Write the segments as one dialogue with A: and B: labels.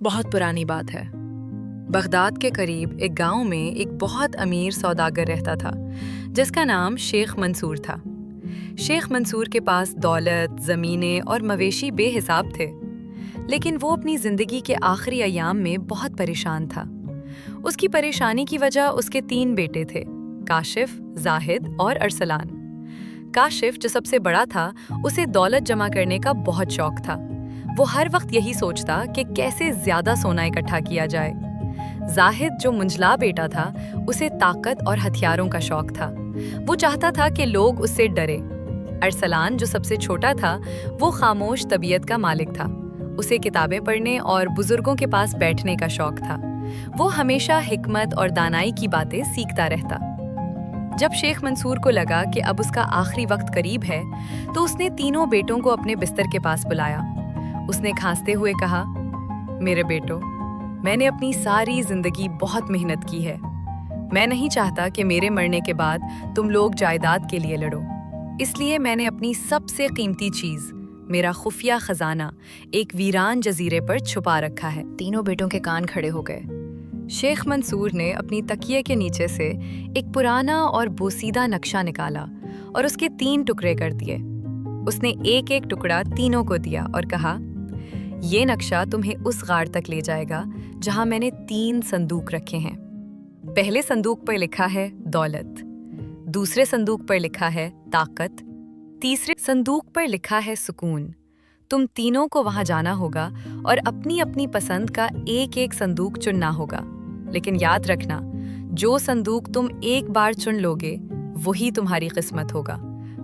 A: बहुत पुरानी बात है। बगदाद के करीब एक गांव में एक बहुत अमीर सौदागर रहता था जिसका नाम शेख मंसूर था। शेख मंसूर के पास दौलत, ज़मीनें और मवेशी बेहिसाब थे, लेकिन वो अपनी ज़िंदगी के आखिरी अयाम में बहुत परेशान था। उसकी परेशानी की वजह उसके 3 बेटे थे, काशिफ, जाहिद और अरसलान। काशिफ, जो सबसे बड़ा था, उसे दौलत जमा करने का बहुत शौक था। वो हर वक्त यही सोचता कि कैसे ज़्यादा सोना इकट्ठा किया जाए। जाहिद, जो मुंझला बेटा था, उसे ताकत और हथियारों का शौक था। वो चाहता था कि लोग उससे डरे। अरसलान, जो सबसे छोटा था, वो खामोश तबीयत का मालिक था। उसे किताबें पढ़ने और बुजुर्गों के पास बैठने का शौक था। वो हमेशा हिकमत और दानाई की बातें सीखता रहता। जब शेख मंसूर को लगा कि अब उसका आखिरी वक्त करीब है, तो उसने तीनों बेटों को अपने बिस्तर के पास बुलाया। उसने खांसते हुए कहा, मेरे बेटो, मैंने अपनी सारी जिंदगी बहुत मेहनत की है। मैं नहीं चाहता कि मेरे मरने के बाद तुम लोग जायदाद के लिए लड़ो। इसलिए मैंने अपनी सबसे कीमती चीज, मेरा खुफिया खजाना, एक वीरान जजीरे पर छुपा रखा है। तीनों बेटों के कान खड़े हो गए। शेख मंसूर ने अपनी तकिए के नीचे से एक पुराना और बोसीदा नक्शा निकाला और उसके 3 टुकड़े कर दिए। उसने एक एक टुकड़ा तीनों को दिया और कहा, ये नक्शा तुम्हें उस गार तक ले जाएगा जहां मैंने 3 संदूक रखे हैं। पहले संदूक पर लिखा है दौलत, दूसरे संदूक पर लिखा है ताकत, तीसरे संदूक पर लिखा है सुकून। तुम तीनों को वहां जाना होगा और अपनी अपनी पसंद का एक एक संदूक चुनना होगा। लेकिन याद रखना, जो संदूक तुम एक बार चुन लोगे वही तुम्हारी किस्मत होगा।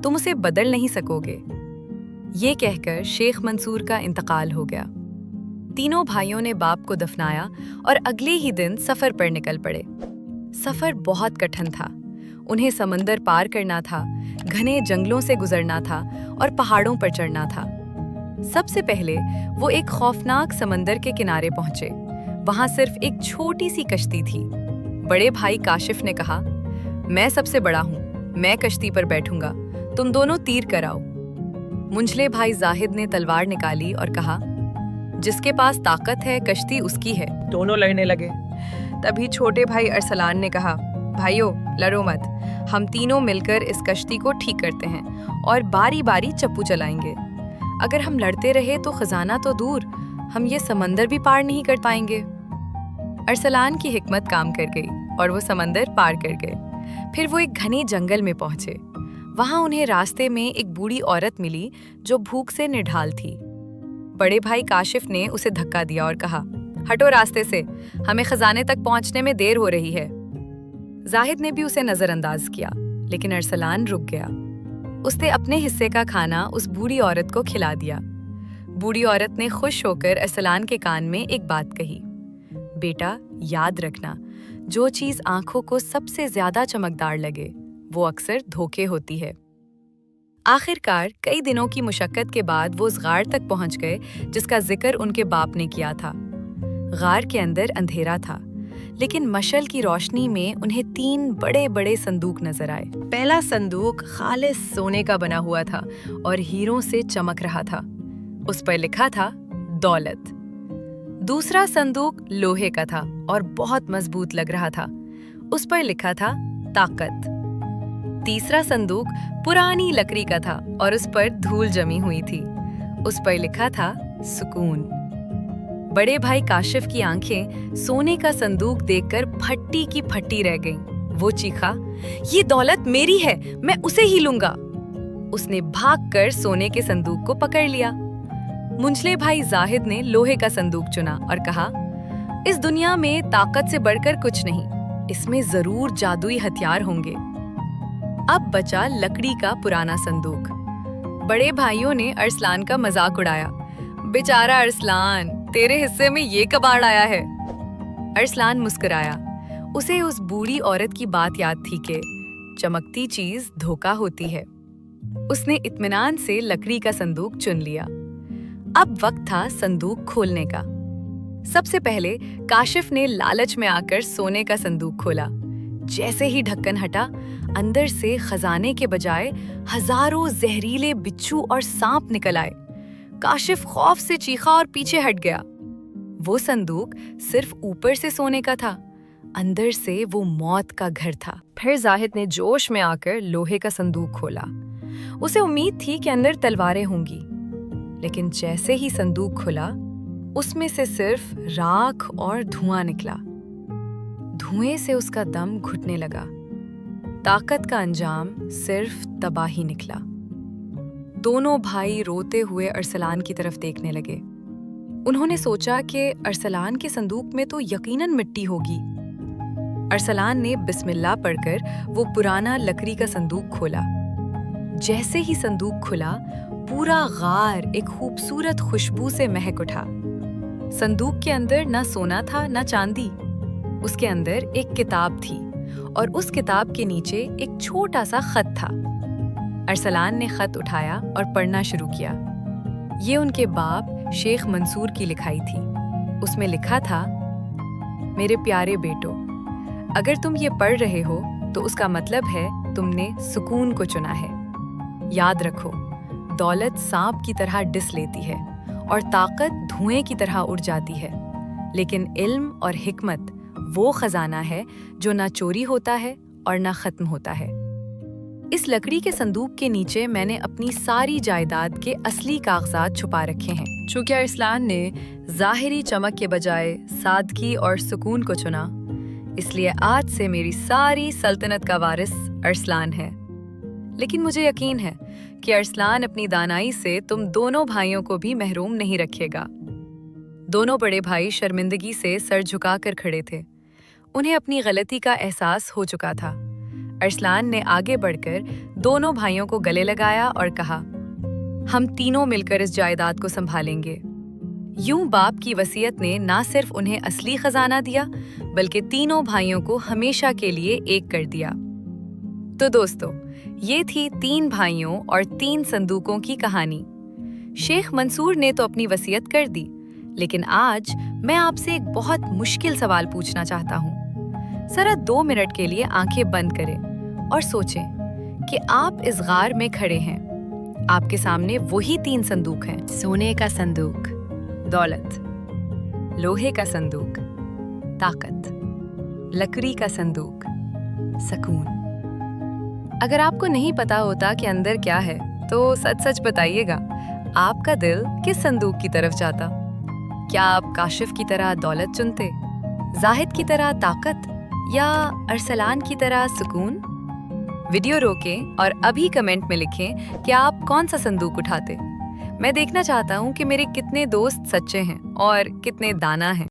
A: तुम उसे बदल नहीं सकोगे। ये कहकर शेख मंसूर का इंतकाल हो गया। तीनों भाइयों ने बाप को दफनाया और अगले ही दिन सफर पर निकल पड़े। सफर बहुत कठिन था। उन्हें समंदर पार करना था, घने जंगलों से गुजरना था और पहाड़ों पर चढ़ना था। सबसे पहले वो एक खौफनाक समंदर के किनारे पहुंचे। वहां सिर्फ एक छोटी सी कश्ती थी। बड़े भाई काशिफ ने कहा, मैं सबसे बड़ा हूं, मैं कश्ती पर बैठूंगा, तुम दोनों तीर कराओ। मुंझले भाई जाहिद ने तलवार निकाली और कहा, जिसके पास ताकत है कश्ती उसकी है।
B: दोनों लड़ने लगे।
A: तभी छोटे भाई अरसलान ने कहा, भाइयों लड़ो मत, हम तीनों मिलकर इस कश्ती को ठीक करते हैं और बारी बारी चप्पू चलाएंगे। अगर हम लड़ते रहे तो खजाना तो दूर, हम ये समंदर भी पार नहीं कर पाएंगे। अरसलान की हिकमत काम कर गई और वो समंदर पार कर गए। फिर वो एक घने जंगल में पहुंचे। वहां उन्हें रास्ते में एक बूढ़ी औरत मिली जो भूख से निढाल थी। बड़े भाई काशिफ ने उसे धक्का दिया और कहा, हटो रास्ते से, हमें खजाने तक पहुंचने में देर हो रही है। जाहिद ने भी उसे नजरअंदाज किया, लेकिन अरसलान रुक गया। उसने अपने हिस्से का खाना उस बूढ़ी औरत को खिला दिया। बूढ़ी औरत ने खुश होकर अरसलान के कान में एक बात कही, बेटा याद रखना, जो चीज आंखों को सबसे ज्यादा चमकदार लगे वो अक्सर धोखे होती है। आखिरकार कई दिनों की मुशक्कत के बाद वो उस गार तक पहुंच गए जिसका जिक्र उनके बाप ने किया था। गार के अंदर अंधेरा था, लेकिन मशल की रोशनी में उन्हें 3 बड़े बड़े संदूक नजर आए। पहला संदूक खालिस सोने का बना हुआ था और हीरों से चमक रहा था। उस पर लिखा था दौलत। दूसरा संदूक लोहे का था और बहुत मजबूत लग रहा था। उस पर लिखा था ताकत। तीसरा संदूक पुरानी लकड़ी का था और उस पर धूल जमी हुई थी। उस पर लिखा था सुकून। बड़े भाई काशिफ की आंखें सोने का संदूक देखकर फट्टी की फट्टी रह गईं। वो चीखा, ये दौलत मेरी है, मैं उसे ही लूंगा। उसने भागकर सोने के संदूक को पकड़ लिया। मुंझले भाई जाहिद ने लोहे का संदूक चुना और कहा, इस दुनिया में ताकत से बढ़कर कुछ नहीं, इसमें जरूर जादुई हथियार होंगे। अब बचा लकड़ी का पुराना संदूक। बड़े भाइयों ने अरसलान का मजाक उड़ाया, बेचारा अरसलान, तेरे हिस्से में ये कबाड़ आया है। अरसलान मुस्कुराया। उसे उस बूढ़ी औरत की बात याद थी कि चमकती चीज धोखा होती है। उसने इत्मीनान से लकड़ी का संदूक चुन लिया। अब वक्त था संदूक खोलने का। सबसे पहले काशिफ ने लालच में आकर सोने का संदूक खोला। जैसे ही ढक्कन हटा, अंदर से खजाने के बजाय हजारों जहरीले बिच्छू और सांप निकल आए। काशिफ खौफ से चीखा और पीछे हट गया। वो संदूक सिर्फ ऊपर से सोने का था, अंदर से वो मौत का घर था। फिर जाहिद ने जोश में आकर लोहे का संदूक खोला। उसे उम्मीद थी कि अंदर तलवारें होंगी, लेकिन जैसे ही संदूक खुला, उसमें से सिर्फ राख और धुआं निकला। धुएं से उसका दम घुटने लगा। ताकत का अंजाम सिर्फ तबाही निकला। दोनों भाई रोते हुए अरसलान की तरफ देखने लगे। उन्होंने सोचा कि अरसलान के संदूक में तो यकीनन मिट्टी होगी। अरसलान ने बिस्मिल्लाह पढ़कर वो पुराना लकड़ी का संदूक खोला। जैसे ही संदूक खुला, पूरा गार एक खूबसूरत खुशबू से महक उठा। संदूक के अंदर ना सोना था ना चांदी। उसके अंदर एक किताब थी और उस किताब के नीचे एक छोटा सा खत था। अरसलान ने खत उठाया और पढ़ना शुरू किया। ये उनके बाप शेख मंसूर की लिखाई थी। उसमें लिखा था, मेरे प्यारे बेटो, अगर तुम ये पढ़ रहे हो तो उसका मतलब है तुमने सुकून को चुना है। याद रखो, दौलत सांप की तरह डिस लेती है और ताकत धुएं की तरह उड़ जाती है, लेकिन इल्म और हिकमत वो खजाना है जो ना चोरी होता है और ना खत्म होता है। इस लकड़ी के संदूक के नीचे मैंने अपनी सारी जायदाद के असली कागजात छुपा रखे हैं। चूंकि अरसलान ने ज़ाहिरी चमक के बजाय सादगी और सुकून को चुना, इसलिए आज से मेरी सारी सल्तनत का वारिस अरसलान है। लेकिन मुझे यकीन है कि अरसलान अपनी दानाई से तुम दोनों भाइयों को भी महरूम नहीं रखेगा। दोनों बड़े भाई शर्मिंदगी से सर झुकाकर खड़े थे। उन्हें अपनी गलती का एहसास हो चुका था। अरसलान ने आगे बढ़कर दोनों भाइयों को गले लगाया और कहा, हम तीनों मिलकर इस जायदाद को संभालेंगे। यूं बाप की वसीयत ने ना सिर्फ उन्हें असली खजाना दिया, बल्कि तीनों भाइयों को हमेशा के लिए एक कर दिया। तो दोस्तों, ये थी 3 भाइयों और 3 संदूकों की कहानी। शेख मंसूर ने तो अपनी वसीयत कर दी, लेकिन आज मैं आपसे एक बहुत मुश्किल सवाल पूछना चाहता हूँ। जरा 2 मिनट के लिए आंखें बंद करें और सोचें कि आप इस गार में खड़े हैं। आपके सामने वही 3 संदूक हैं। सोने का संदूक दौलत, लोहे का संदूक ताकत, लकड़ी का संदूक सुकून। अगर आपको नहीं पता होता कि अंदर क्या है, तो सच सच बताइएगा, आपका दिल किस संदूक की तरफ जाता? क्या आप काशिफ की तरह दौलत चुनते, जाहिद की तरह ताकत, या अरसलान की तरह सुकून? वीडियो रोकें और अभी कमेंट में लिखें कि आप कौन सा संदूक उठाते। मैं देखना चाहता हूँ कि मेरे कितने दोस्त सच्चे हैं और कितने दाना हैं।